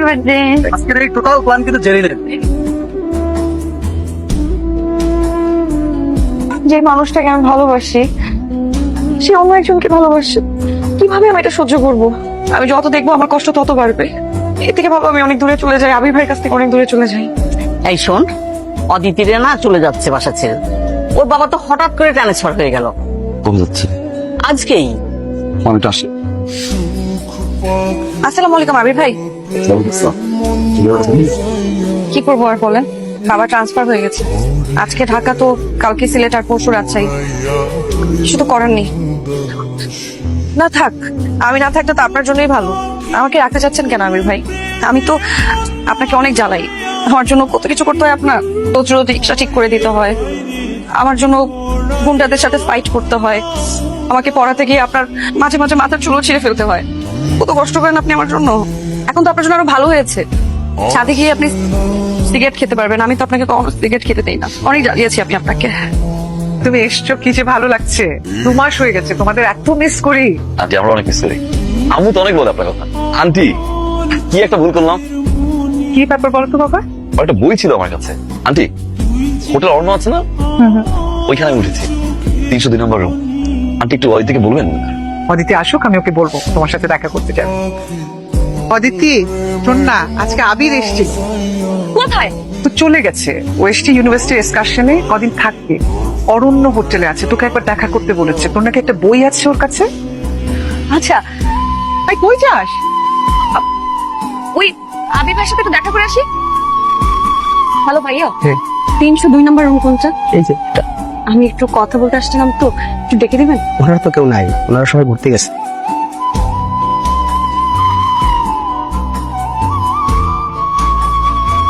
Birthday. আজকের এই total plan কিন্তু জেরিনের। যে মানুষটাকে আমি ভালোবাসি সে অন্য একজনকে ভালোবাসে, কিভাবে আমি এটা সহ্য করব? আমি যত দেখবো আমার কষ্ট তত বাড়বে। এর থেকে ভাবো আমি অনেক দূরে চলে যাই, আবির ভাইয়ের কাছ থেকে অনেক দূরে চলে যাই। এই শোন, অদিতিরে না চলে যাচ্ছে বাসা ছেড়ে। ওর বাবা তো হঠাৎ করে ট্রান্সফার হয়ে গেল কমে যাচ্ছে আজকেই। অনেকটা আসে। আসসালামু আলাইকুম আবির ভাই। কি করবো আর বলেন, বাবা ট্রান্সফার হয়ে গেছে। আজকে ঢাকা তো কালকে সিলেট আর পরশু রাজশাহী। কিছু তো করার নেই। না থাক, আমি না থাকলে তো আপনার জন্যই ভালো। আমাকে রাখতে চাচ্ছেন কেন আমির ভাই? আমি তো আপনাকে অনেক জ্বালাই। আমার জন্য কত কিছু করতে হয় আপনার। রোজ রোজ রিক্সা ঠিক করে দিতে হয়, আমার জন্য গুন্ডাদের সাথে ফাইট করতে হয়, আমাকে পড়াতে গিয়ে আপনার মাঝে মাঝে মাথার চুলো ছিঁড়ে ফেলতে হয়। কত কষ্ট করেন আপনি আমার জন্য। এখন তো আপনার জন্য আরো ভালো হয়েছে, সাথে গিয়ে আপনি সিগারেট খেতে পারবেন। আমি তো আপনাকে কখনো সিগারেট খেতে দেই না। অনেক জ্বালিয়েছি আমি আপনাকে। তুমি এসছো, কি যে ভালো লাগছে। 2 মাস হয়ে গেছে, তোমাদের এত মিস করি। আন্টি আমরা অনেক মিস করি। আম্মু তো অনেক বলে আপনার কথা। আন্টি কি একটা ভুল করলাম। কি ব্যাপার বলো তো বাবা? একটা বই ছিল আমার কাছে। আন্টি হোটেল অর্ণ আছে না, ওইখানে আমি উঠেছি 302 নম্বর রুম। আন্টি একটু ওই থেকে বলবেন? অদিতি আসুক, আমি ওকে বলবো তোমার সাথে দেখা করতে যাবো। অদিতি শোন না, আজকে আবির এসছে। কোথায়? তো চলে গেছে, ও এসছে ইউনিভার্সিটি এক্সকারশনে, কদিন থাকবে। অরণ্য হোটেলে আছে, তোকে একবার দেখা করতে বলেছে। তোর নাকি একটা বই আছে ওর কাছে। আচ্ছা, আই কই যাস? ওই আবির ভাইয়ের সাথে একটু দেখা করে আসি। হ্যালো ভাইয়া, হ্যাঁ। 302 নম্বর রুম কোনটা? এই যে আমি একটু কথা বলতে আসছিলাম, তো একটু ডেকে দিবেন? ওনারা তো কেউ নাই, ওনারা সবাই ঘুরতে গেছে।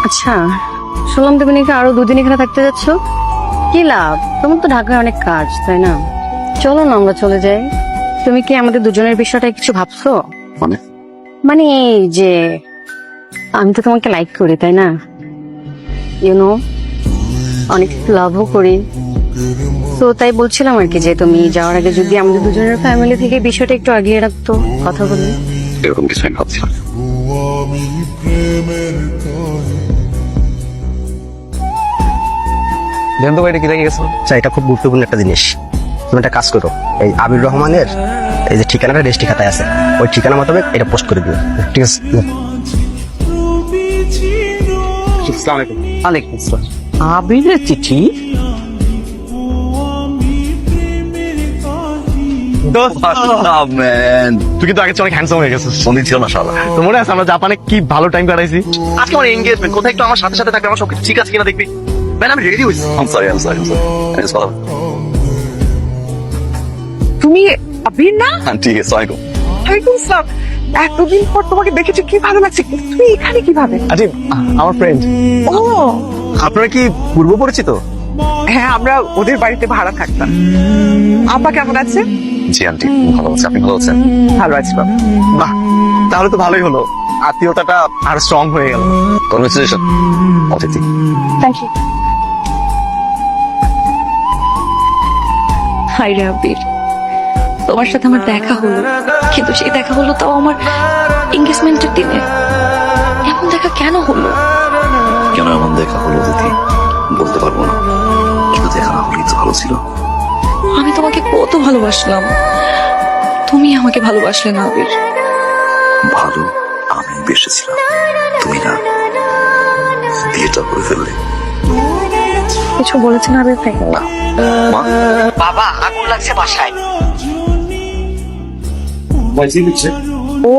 আচ্ছা, শুনলাম তুমি নাকি আরো 2 দিন এখানে থাকতে যাচ্ছ। কি লাভ? তোমার তো ঢাকায় অনেক কাজ, তাই না? চলো না আমরা চলে যাই। তুমি কি আমাদের দুজনের বিষয়টা কিছু ভাবছো? মানে এই যে আমি তো তোমাকে লাইক করি, তাই না? ইউনো, অনেক লাভও করি। তো তাই বলছিলাম আর কি, যে তুমি যাওয়ার আগে যদি আমাদের দুজনের ফ্যামিলি থেকে বিষয়টা একটু আগিয়ে রাখতো, কথা বলে। এরকম কিছু আমি ভাবছি না। দেন তো এটা কি লেগে গেছে? আচ্ছা, এটা খুব গুরুত্বপূর্ণ একটা জিনিস। তুমি একটা কাজ করো, এই আবির রহমানের এই যে ঠিকানাটা রেজিস্ট্রি খাতায় আছে, ওই ঠিকানা মোতাবেক এটা পোস্ট করে দিও, ঠিক আছে? ওয়ালাইকুম আসসালাম। আবিরের চিঠি? তুই কিন্তু আগে অনেক হ্যান্ডসাম হয়ে গেছিস। ফোনই ছিল না শালা। তো মনে আছে আমরা জাপানে কি ভালো টাইম কাটাইছি? আজকে আমার এনগেজমেন্ট, কোথায় একটু আমার সাথে সাথে থাকবে, আমার সবকিছু ঠিক আছে কিনা দেখবি। ম্যান আমি রেডি হইছি। I'm sorry. তুমি আবির না? আন্টি আসসালামু ওয়ালাইকুম আসসালাম। এতদিন পর তোমাকে দেখেছি, কি ভালো লাগছে। কিন্তু তুমি এখানে কিভাবে? আচ্ছা, আমার ফ্রেন্ড। ও আপনারা কি পূর্ব পরিচিত? হ্যাঁ, আমরা ওদের বাড়িতে ভাড়া থাকতাম। আব্বা কেমন আছে? জি আন্টি ভালো আছে। আপনি ভালো আছেন? ভালো আছি বাবা। বাহ, তাহলে তো ভালোই হলো, আত্মীয়তাটা আর স্ট্রং হয়ে গেল। কনগ্রেচুলেশন অতিথি। Thank you. হাই রে আবির, তোমার সাথে আমার দেখা হলো, কিন্তু সেই দেখা হলো তাও আমার এনগেজমেন্টের দিনে। এমন দেখা কেন হলো? কেন এমন দেখা হলো অতিথি বলতে পারবো না, কিন্তু দেখা না হলেই তো ভালো ছিল। আমি তোমাকে কত ভালোবাসলাম, তুমি আমাকে ভালোবাসলে না আবির। ভালো আমি বেসেছিলাম, তুমি না। বিয়েটা করে ফেললে। কিছু বলেছেন আবির ভাই? না মা, বাবা আগুন লাগছে বাসায়। ও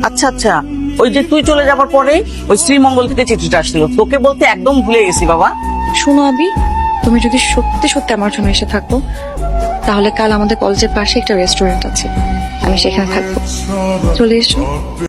আচ্ছা আচ্ছা, ওই যে তুই চলে যাবার পরে ওই শ্রীমঙ্গল থেকে চিঠিটা আসছিল, তোকে বলতে একদম ভুলে গেছি বাবা। শোনো আবি, তুমি যদি সত্যি সত্যি আমার জন্য এসে থাকো, তাহলে কাল আমাদের কলেজের পাশে একটা রেস্টুরেন্ট আছে, আমি সেখানে থাকবো। চলে এসো।